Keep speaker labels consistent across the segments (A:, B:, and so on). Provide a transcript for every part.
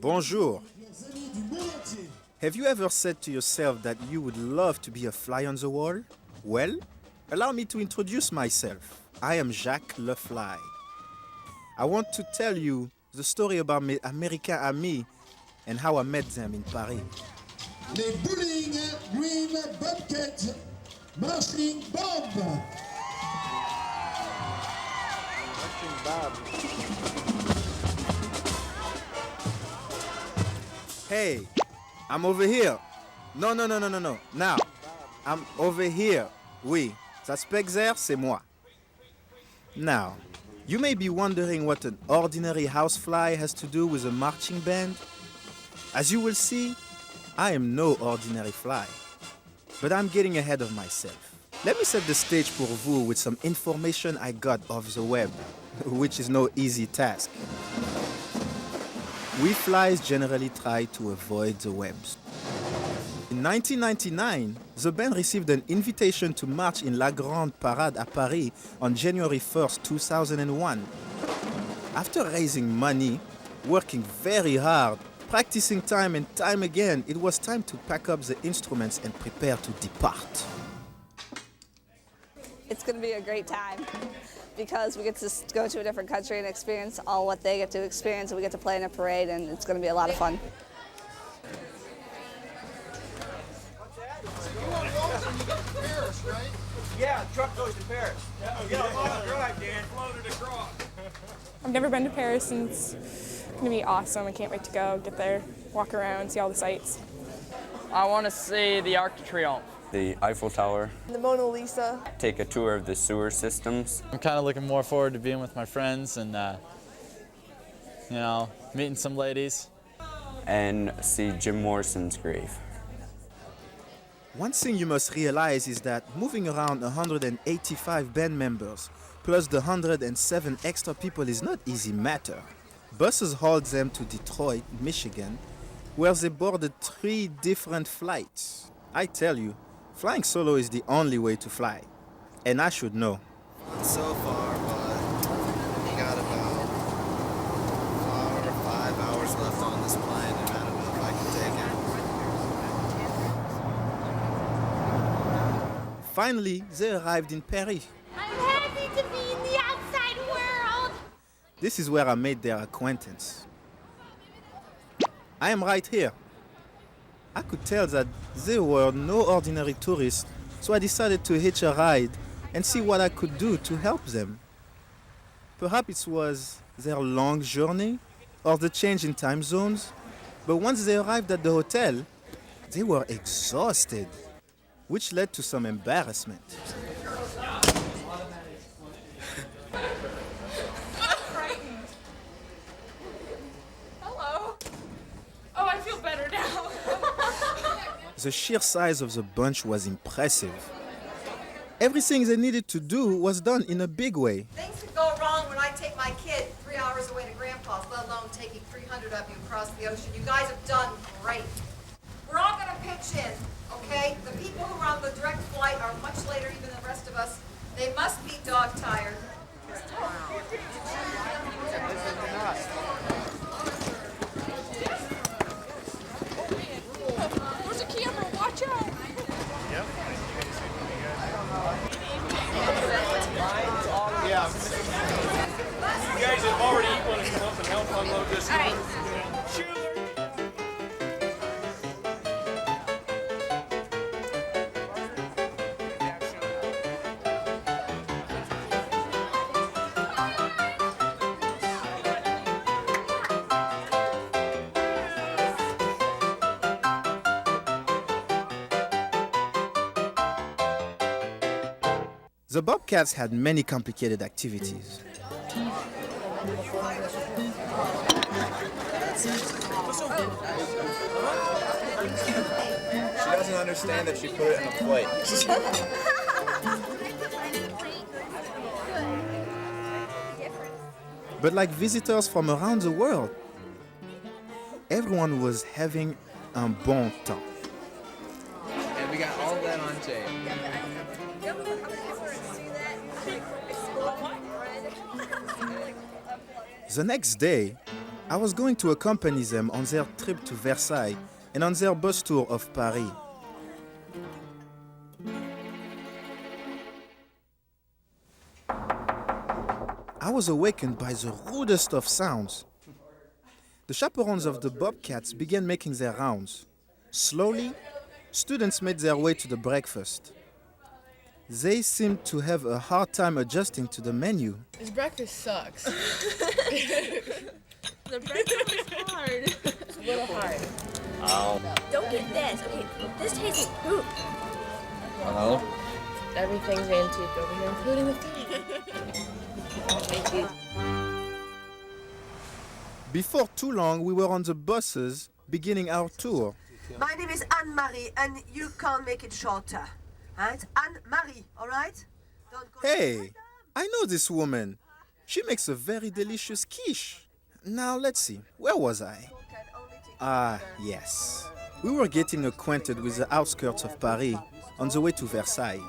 A: Bonjour. Have you ever said to yourself that you would love to be a fly on the wall? Well, allow me to introduce myself. I am Jacques Le Fly. I want to tell you the story about my American amis and how I met them in Paris.
B: Les bowling green Bobcats marching Bob.
A: Hey, I'm over here. No. Now, I'm over here. Oui, ça spectre, c'est moi. Now, you may be wondering what an ordinary housefly has to do with a marching band. As you will see, I am no ordinary fly. But I'm getting ahead of myself. Let me set the stage pour vous with some information I got off the web, which is no easy task. We flies generally try to avoid the webs. In 1999, the band received an invitation to march in La Grande Parade à Paris on January 1st, 2001. After raising money, working very hard, practicing time and time again, it was time to pack up the instruments and prepare to depart.
C: It's going to be a great time because we get to go to a different country and experience all what they get to experience, and we get to play in a parade, and it's going to be a lot of fun.
D: Paris, right? Yeah, the truck goes to Paris. Yeah, long drive, Dan. Floated across.
E: I've never been to Paris, and it's going to be awesome. I can't wait to go, get there, walk around, see all the sights.
F: I want to see the Arc de Triomphe.
G: The Eiffel Tower.
C: The Mona Lisa.
G: Take a tour of the sewer systems.
H: I'm kind of looking more forward to being with my friends and, meeting some ladies.
G: And see Jim Morrison's grave.
A: One thing you must realize is that moving around 185 band members plus the 107 extra people is not easy matter. Buses hauled them to Detroit, Michigan, where they boarded 3 different flights. I tell you, flying solo is the only way to fly. And I should know.
I: So far, but we got about 4 or 5 hours left on this plane, and I don't know if I can take it.
A: Finally, they arrived in Paris.
J: I'm happy to be in the outside world.
A: This is where I made their acquaintance. I am right here. I could tell that they were no ordinary tourists, so I decided to hitch a ride and see what I could do to help them. Perhaps it was their long journey or the change in time zones, but once they arrived at the hotel, they were exhausted, which led to some embarrassment.
E: Hello. Oh, I feel better now.
A: The sheer size of the bunch was impressive. Everything they needed to do was done in a big way.
K: Things could go wrong when I take my kid 3 hours away to Grandpa's, let alone taking 300 of you across the ocean. You guys have done great. We're all going to pitch in, okay? The people who are on the direct flight are much later even than the rest of us. They must be dog-tired.
E: There's a camera, watch out.
D: Yep.
F: Yeah.
D: You guys have already eaten and come up and help unload this.
J: All right.
A: The Bobcats had many complicated activities.
I: She doesn't understand that she put it in a plate.
A: But like visitors from around the world, everyone was having un bon temps.
I: And we got all that on tape.
A: The next day, I was going to accompany them on their trip to Versailles and on their bus tour of Paris. I was awakened by the rudest of sounds. The chaperons of the Bobcats began making their rounds. Slowly, students made their way to the breakfast. They seemed to have a hard time adjusting to the menu.
L: This breakfast sucks.
M: The breakfast was hard.
L: It's a little hard.
M: Don't get this. Okay, this tastes like poop.
L: Uh-oh. Everything's antique over here, including the food. Thank you.
A: Before too long, we were on the buses beginning our tour.
N: My name is Anne-Marie, and you can't make it shorter. It's Anne-Marie, all right?
A: Hey, I know this woman. She makes a very delicious quiche. Now, let's see. Where was I? Ah, yes. We were getting acquainted with the outskirts of Paris on the way to Versailles.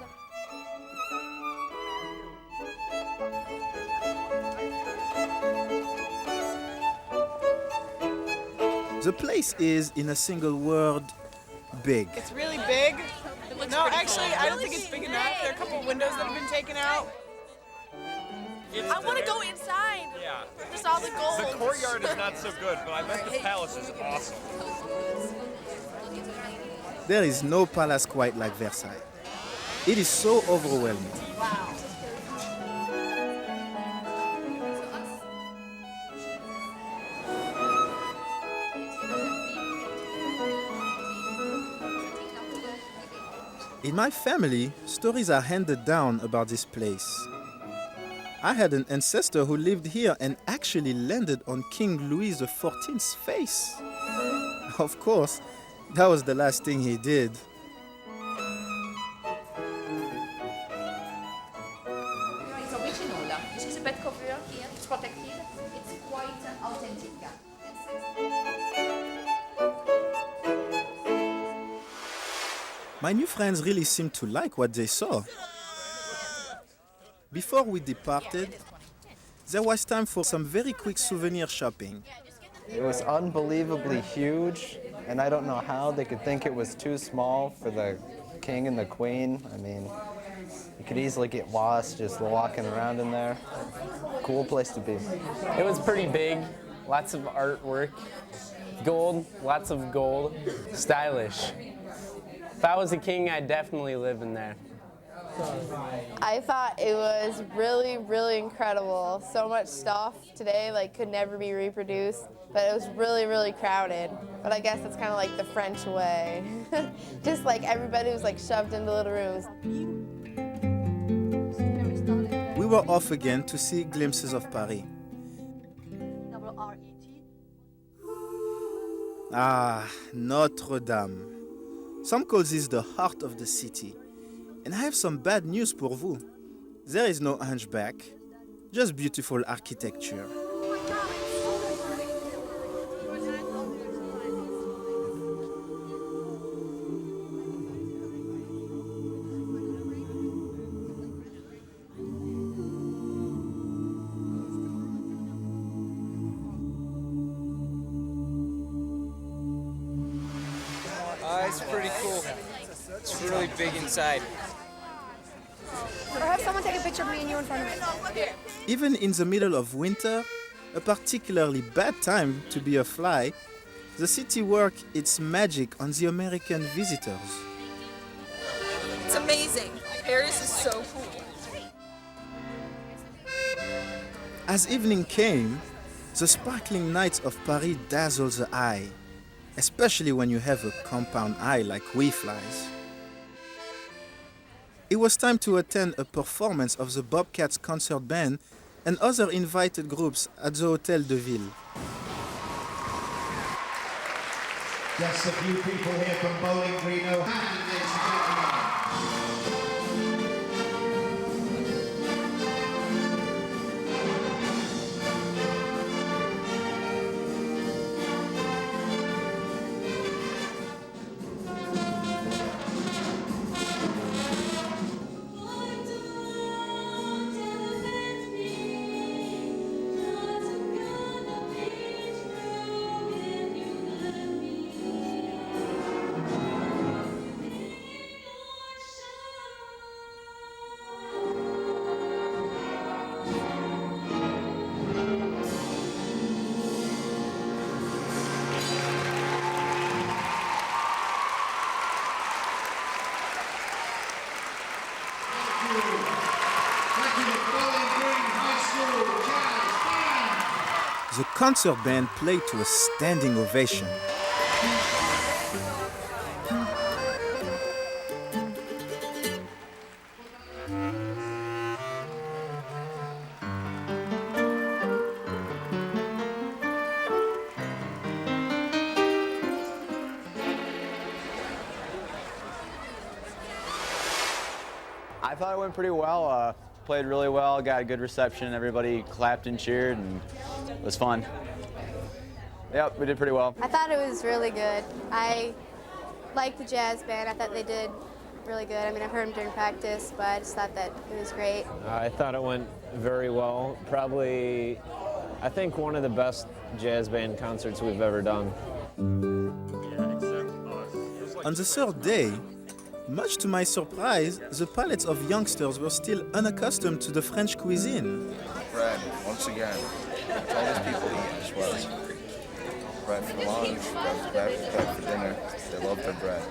A: The place is, in a single word, big.
O: It's really big. No, actually, I don't think it's big enough. There are a couple of windows that have been taken out.
M: I want to go inside.
D: Yeah.
M: There's all the gold.
D: The courtyard is not so good, but I bet the palace is awesome.
A: There is no palace quite like Versailles. It is so overwhelming.
M: Wow.
A: In my family, stories are handed down about this place. I had an ancestor who lived here and actually landed on King Louis XIV's face. Of course, that was the last thing he did.
K: It's original. This is a bed cover here. It's protected. It's quite authentic.
A: My new friends really seemed to like what they saw. Before we departed, there was time for some very quick souvenir shopping.
I: It was unbelievably huge, and I don't know how they could think it was too small for the king and the queen. I mean, you could easily get lost just walking around in there. Cool place to be.
F: It was pretty big, lots of artwork, gold, lots of gold, stylish. If I was a king, I'd definitely live in there.
L: I thought it was really, really incredible. So much stuff today could never be reproduced, but it was really, really crowded. But I guess it's kind of like the French way. Just everybody was shoved into little rooms.
A: We were off again to see glimpses of Paris. Ah, Notre Dame. Some call this the heart of the city. And I have some bad news pour vous. There is no hunchback, just beautiful architecture.
P: It's pretty cool. It's really big inside.
M: Or have someone take a picture of me and you in front of it.
A: Even in the middle of winter, a particularly bad time to be a fly, the city worked its magic on the American visitors.
M: It's amazing. Paris is so cool.
A: As evening came, the sparkling lights of Paris dazzle the eye, especially when you have a compound eye like we flies. It was time to attend a performance of the Bobcats concert band and other invited groups at the Hotel de Ville.
B: Just a few people here from Bowling Green, Ohio.
A: The concert band played to a standing ovation.
Q: I thought it went pretty well. Played really well, got a good reception. Everybody clapped and cheered, and it was fun. Yep, we did pretty well.
M: I thought it was really good. I liked the jazz band. I thought they did really good. I mean, I've heard them during practice, but I just thought that it was great.
R: I thought it went very well. Probably, I think one of the best jazz band concerts we've ever done.
A: On the third day, much to my surprise, the palates of youngsters were still unaccustomed to the French cuisine.
S: Bread, once again. That's all these people eat as well. Bread for lunch, bread for dinner. They love their bread.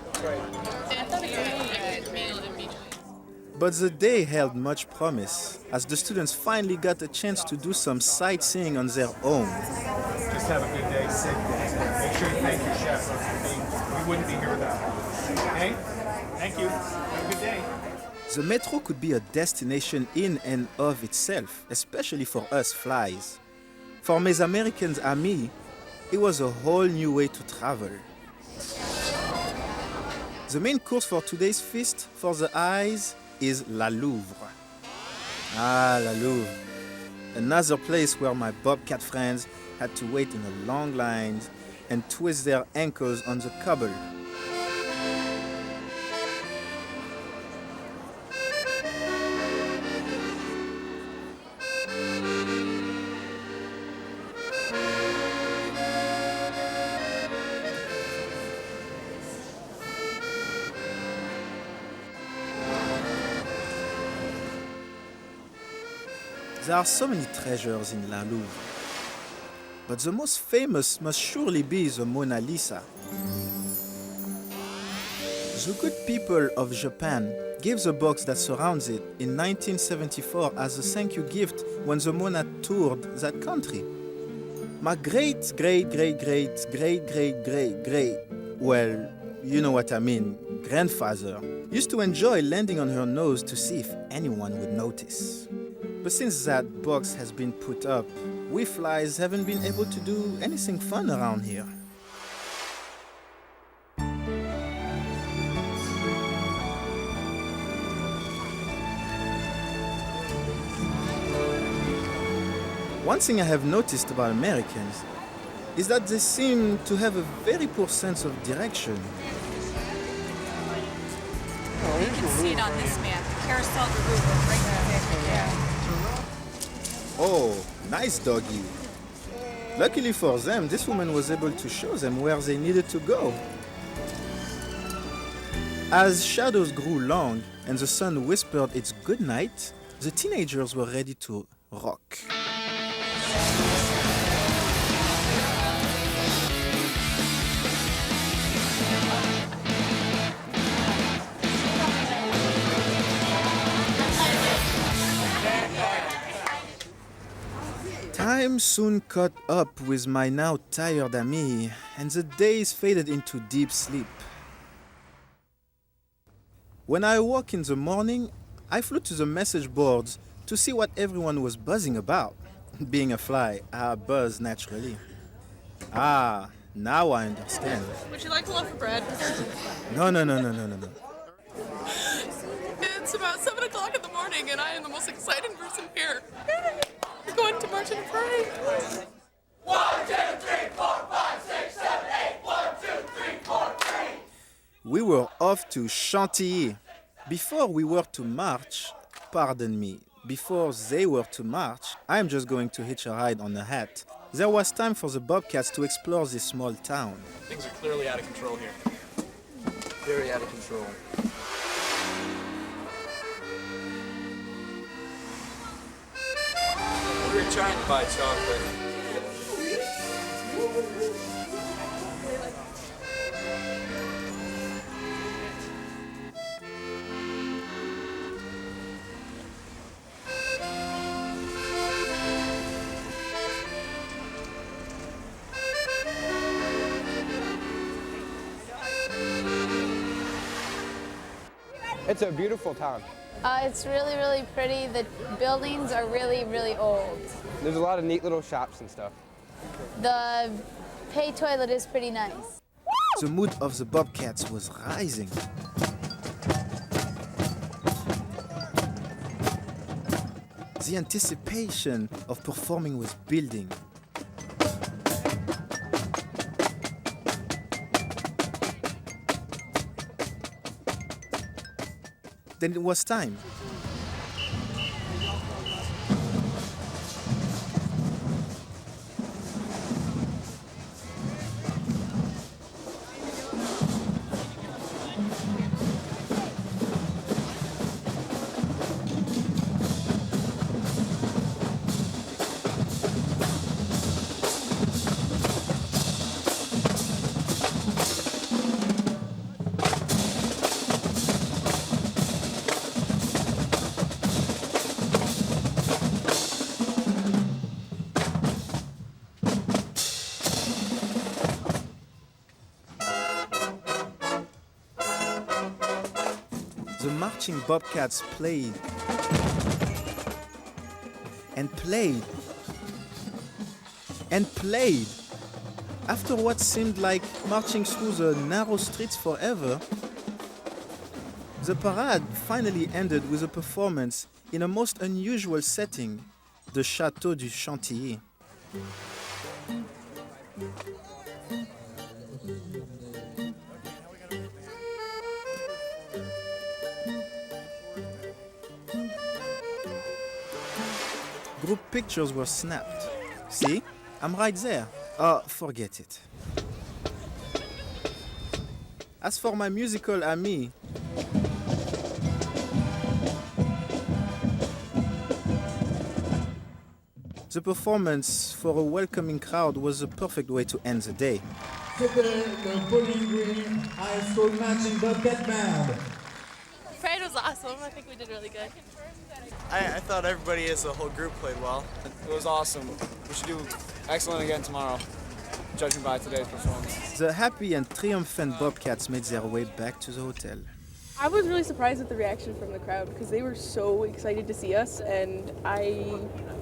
A: But the day held much promise, as the students finally got a chance to do some sightseeing on their own.
D: Just have a good day, safe day. Make sure you thank your chef. We wouldn't be here without him. Okay? Thank you. Have a good day.
A: The metro could be a destination in and of itself, especially for us flies. For mes Americans amis, it was a whole new way to travel. The main course for today's feast for the eyes is La Louvre. Ah, La Louvre. Another place where my Bobcat friends had to wait in a long lines and twist their ankles on the cobble. There are so many treasures in La Louvre, but the most famous must surely be the Mona Lisa. The good people of Japan gave the box that surrounds it in 1974 as a thank you gift when the Mona toured that country. My great, well, you know what I mean, grandfather, used to enjoy landing on her nose to see if anyone would notice. But since that box has been put up, we flies haven't been able to do anything fun around here. One thing I have noticed about Americans is that they seem to have a very poor sense of direction.
T: You can see it on this map. Carousel de Louvre, right there. Yeah.
A: Oh, nice doggy. Luckily for them, this woman was able to show them where they needed to go. As shadows grew long and the sun whispered its good night, the teenagers were ready to rock. Time soon caught up with my now tired ami, and the days faded into deep sleep. When I awoke in the morning, I flew to the message boards to see what everyone was buzzing about. Being a fly, I buzz naturally. Ah, now I understand.
O: Would you like a loaf of bread?
A: No.
O: It's about 7 o'clock in the morning and I am the most exciting person here. We're going to march in a parade.
D: 1, 2, 3, 4, 5, 6, 7, 8. 1, 2, 3, 4, 3.
A: We were off to Chantilly. Before we were to march, pardon me, before they were to march, I'm just going to hitch a ride on a hat. There was time for the Bobcats to explore this small town.
D: Things are clearly out of control here.
P: Very out of control. We were trying to buy chocolate.
U: It's a beautiful town.
V: It's really, really pretty. The buildings are really, really old.
U: There's a lot of neat little shops and stuff.
V: The pay toilet is pretty nice.
A: The mood of the Bobcats was rising. The anticipation of performing was building. Then it was time. The marching Bobcats played and played and played. After what seemed like marching through the narrow streets forever, the parade finally ended with a performance in a most unusual setting, the Château du Chantilly. Group pictures were snapped. See? I'm right there. Oh, forget it. As for my musical ami, the performance for a welcoming crowd was the perfect way to end the day.
B: C'était le Bowling Green High School Marching Bobcat Band.
O: Parade was awesome. I think we did really good.
W: I thought everybody as a whole group played well. It was awesome. We should do excellent again tomorrow, judging by today's performance.
A: The happy and triumphant Bobcats made their way back to the hotel.
E: I was really surprised at the reaction from the crowd because they were so excited to see us, and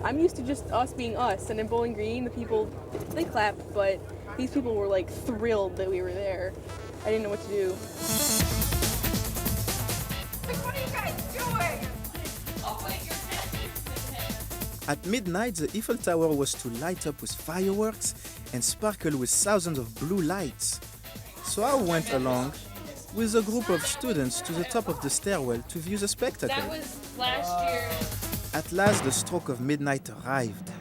E: I'm used to just us being us. And in Bowling Green, the people, they clapped, but these people were like thrilled that we were there. I didn't know what to do.
K: What are you guys doing?
A: At midnight, the Eiffel Tower was to light up with fireworks and sparkle with thousands of blue lights. So I went along with a group of students to the top of the stairwell to view the spectacle.
O: That was last year.
A: At last, the stroke of midnight arrived.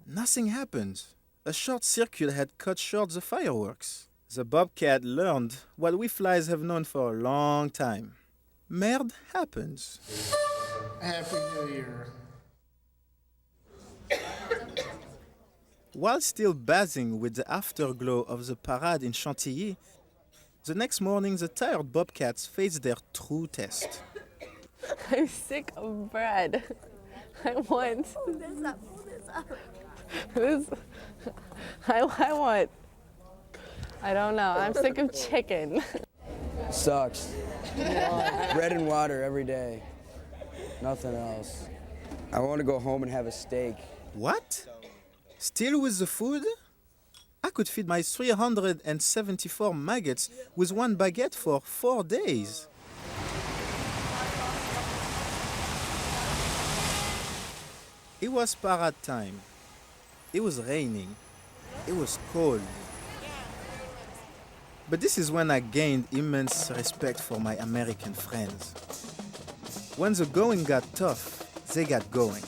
A: Nothing happened. A short circuit had cut short the fireworks. The Bobcat learned what we flies have known for a long time. Merde happens.
B: Happy New Year.
A: While still bathing with the afterglow of the parade in Chantilly, the next morning the tired Bobcats faced their true test.
V: I'm sick of bread. I want. I want. I don't know. I'm sick of chicken.
X: Sucks. Bread and water every day. Nothing else. I want to go home and have a steak.
A: What? Still with the food? I could feed my 374 maggots with one baguette for 4 days. It was parade time. It was raining. It was cold. But this is when I gained immense respect for my American friends. When the going got tough, they got going.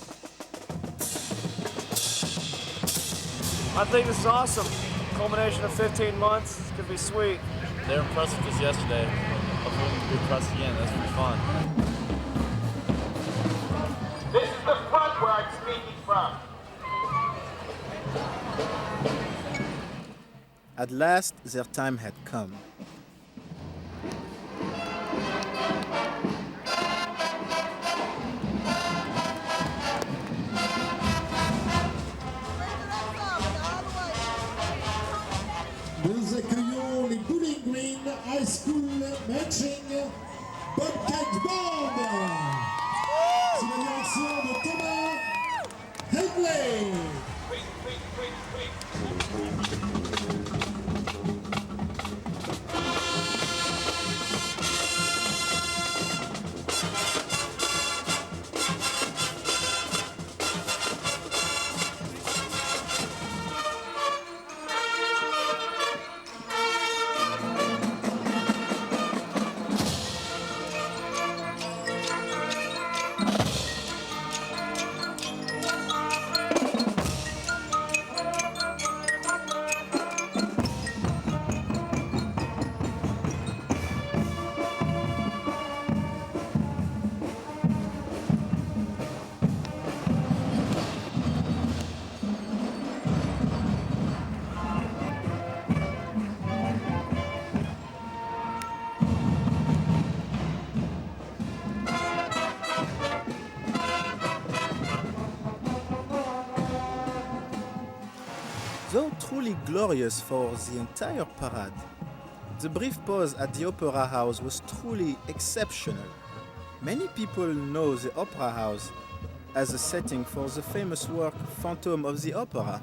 D: I think this is awesome. Culmination of 15 months. It's gonna be sweet.
H: They were impressed with us yesterday. Hopefully we can be impressed again. That's pretty fun.
B: This is the front where I'm speaking from.
A: At last, their time had come.
B: Nous accueillons les Bowling
A: Though truly glorious for the entire parade, the brief pause at the Opera House was truly exceptional. Many people know the Opera House as a setting for the famous work Phantom of the Opera.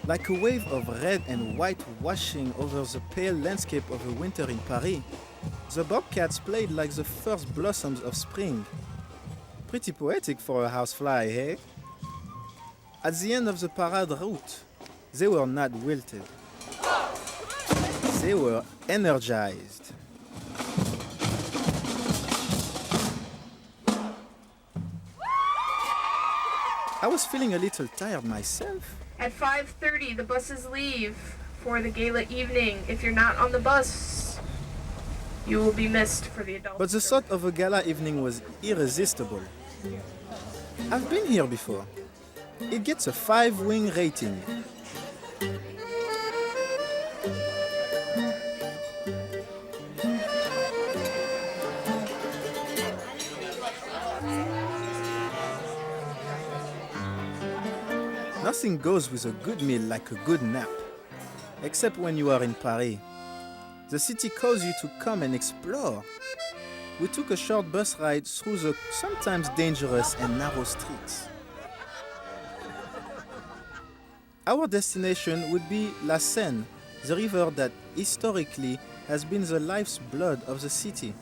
A: Like a wave of red and white washing over the pale landscape of a winter in Paris, the Bobcats played like the first blossoms of spring. Pretty poetic for a housefly, eh? At the end of the parade route, they were not wilted. They were energized. I was feeling a little tired myself.
E: At 5:30, the buses leave for the gala evening. If you're not on the bus, you will be missed for the adults.
A: But the thought of a gala evening was irresistible. I've been here before. It gets a 5-wing rating. Nothing goes with a good meal like a good nap, except when you are in Paris. The city calls you to come and explore. We took a short bus ride through the sometimes dangerous and narrow streets. Our destination would be La Seine, the river that historically has been the life's blood of the city.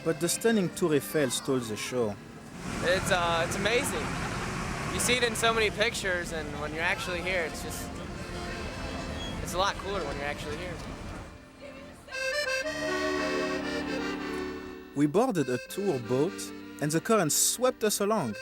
A: But the stunning Tour Eiffel stole the show.
P: It's amazing. You see it in so many pictures, and when you're actually here, it's a lot cooler when you're actually here.
A: We boarded a tour boat, and the current swept us along.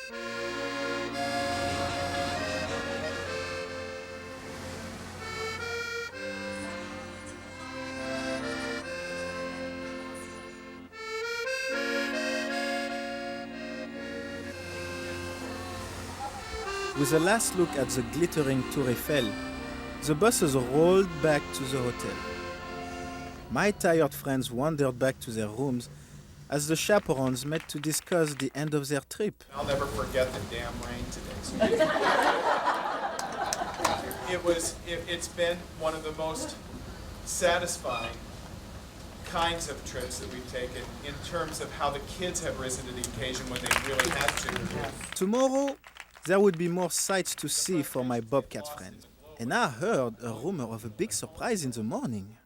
A: With a last look at the glittering Tour Eiffel, the buses rolled back to the hotel. My tired friends wandered back to their rooms as the chaperones met to discuss the end of their trip.
D: I'll never forget the damn rain today. It's been one of the most satisfying kinds of trips that we've taken in terms of how the kids have risen to the occasion when they really had to.
A: Tomorrow, there would be more sights to see for my Bobcat friends. And I heard a rumor of a big surprise in the morning.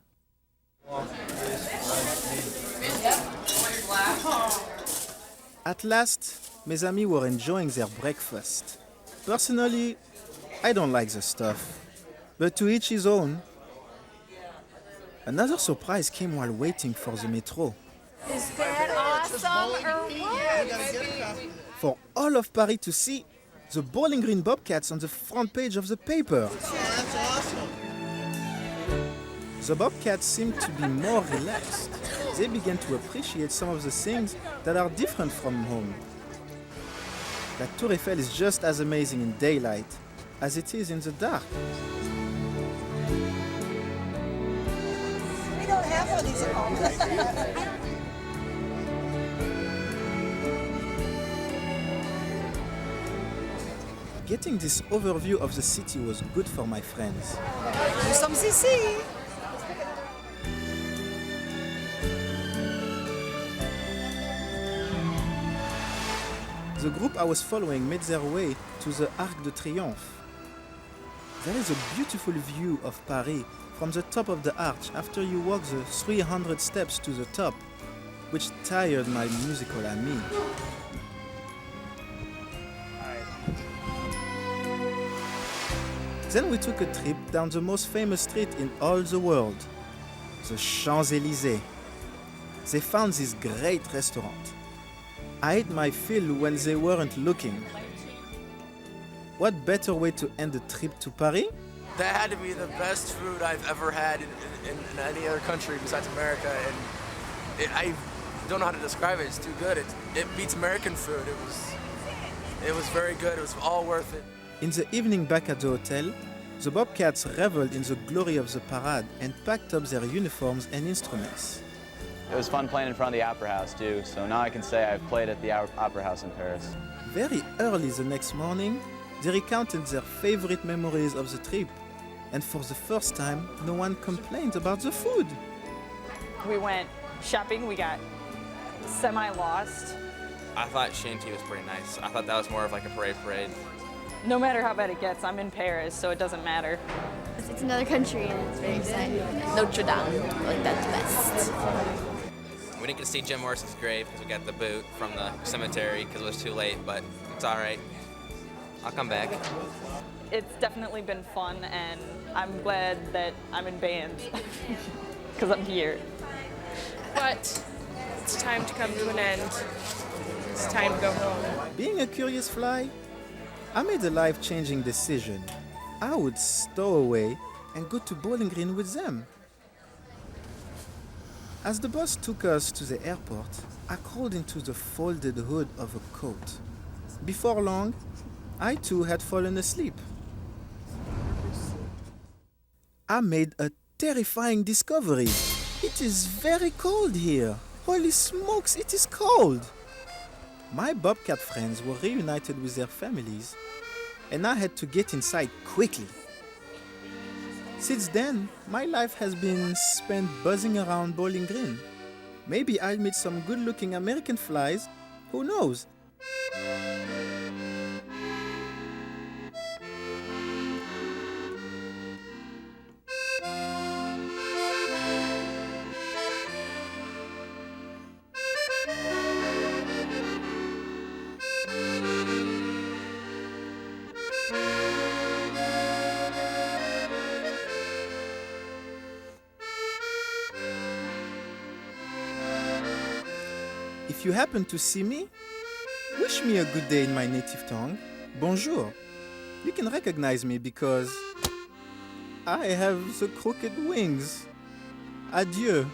A: At last, mes amis were enjoying their breakfast. Personally, I don't like the stuff, but to each his own. Another surprise came while waiting for the metro.
E: Is that awesome or what?
A: For all of Paris to see, the Bowling Green Bobcats on the front page of the paper.
B: That's awesome.
A: The Bobcats seemed to be more relaxed. They began to appreciate some of the things that are different from home. That Tour Eiffel is just as amazing in daylight as it is in the dark.
K: We don't have one of these at home.
A: Getting this overview of the city was good for my friends.
K: Nous sommes ici.
A: The group I was following made their way to the Arc de Triomphe. There is a beautiful view of Paris from the top of the arch after you walk the 300 steps to the top, which tired my musical ami. Then we took a trip down the most famous street in all the world, the Champs-Élysées. They found this great restaurant. I ate my fill when they weren't looking. What better way to end a trip to Paris
C: That had to be the best food I've ever had in any other country besides America, and I don't know how to describe it. It's too good. It beats American food. It was very good. It was all worth it.
A: In the evening back at the hotel, the Bobcats reveled in the glory of the parade and packed up their uniforms and instruments.
Q: It was fun playing in front of the Opera House too, so now I can say I've played at the Opera House in Paris.
A: Very early the next morning, they recounted their favorite memories of the trip, and for the first time, no one complained about the food.
G: We went shopping, we got semi-lost.
J: I thought Chantilly was pretty nice. I thought that was more of like a parade.
G: No matter how bad it gets, I'm in Paris, so it doesn't matter.
M: It's another country and it's very exciting.
V: Notre Dame, like that's best.
J: We didn't get to see Jim Morrison's grave because we got the boot from the cemetery because it was too late, but it's all right. I'll come back.
G: It's definitely been fun, and I'm glad that I'm in band because I'm here.
O: But it's time to come to an end. It's time to go home.
A: Being a curious fly, I made a life-changing decision. I would stow away and go to Bowling Green with them. As the bus took us to the airport, I crawled into the folded hood of a coat. Before long, I too had fallen asleep. I made a terrifying discovery. It is very cold here. Holy smokes, it is cold. My Bobcat friends were reunited with their families, and I had to get inside quickly. Since then, my life has been spent buzzing around Bowling Green. Maybe I'll meet some good-looking American flies. Who knows? If you happen to see me, wish me a good day in my native tongue. Bonjour. You can recognize me because I have the crooked wings. Adieu.